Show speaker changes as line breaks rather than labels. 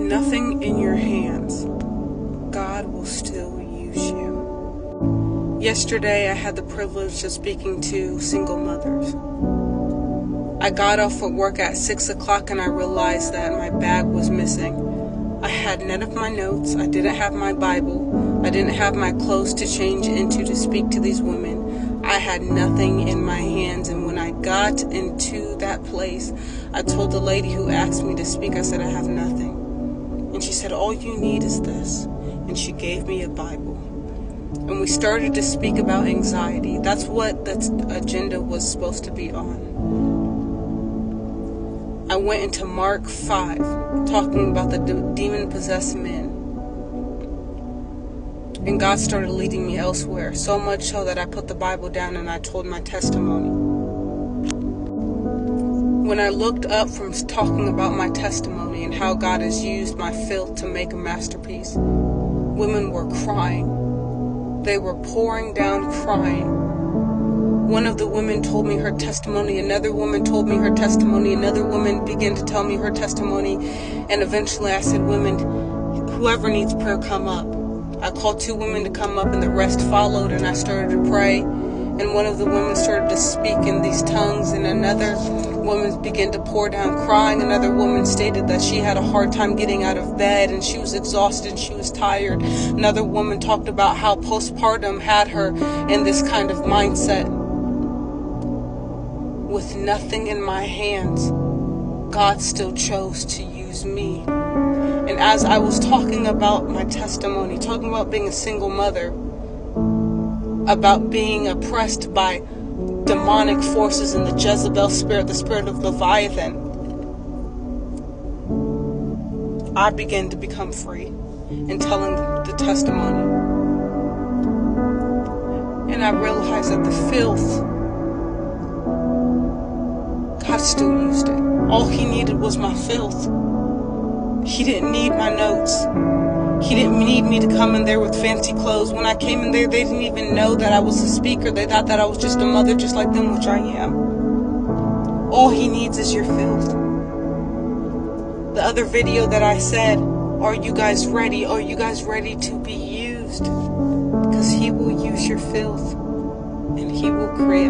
nothing in your hands, God will still use you. Yesterday, I had the privilege of speaking to single mothers. I got off of work at 6 o'clock and I realized that my bag was missing. I had none of my notes. I didn't have my Bible. I didn't have my clothes to change into to speak to these women. I had nothing in my hands, and when I got into that place, I told the lady who asked me to speak, I said, I have nothing. And she said, all you need is this. And she gave me a Bible. And we started to speak about anxiety. That's what the agenda was supposed to be on. I went into Mark 5, talking about the demon-possessed men. And God started leading me elsewhere, so much so that I put the Bible down and I told my testimony. When I looked up from talking about my testimony and how God has used my filth to make a masterpiece, women were crying. They were pouring down crying. One of the women told me her testimony, another woman told me her testimony, another woman began to tell me her testimony, and eventually I said, women, whoever needs prayer, come up. I called 2 women to come up and the rest followed, and I started to pray, and one of the women started to speak in these tongues, and another woman began to pour down crying. Another woman stated that she had a hard time getting out of bed and she was exhausted and she was tired. Another woman talked about how postpartum had her in this kind of mindset. With nothing in my hands, God still chose to use me. And as I was talking about my testimony, talking about being a single mother, about being oppressed by demonic forces and the Jezebel spirit, the spirit of Leviathan, I began to become free in telling the testimony. And I realized that the filth, God still used it. All he needed was my filth. He didn't need my notes. He didn't need me to come in there with fancy clothes. When I came in there, they didn't even know that I was a speaker. They thought that I was just a mother just like them, which I am. All he needs is your filth. The other video that I said, are you guys ready? Are you guys ready to be used? Because he will use your filth and he will create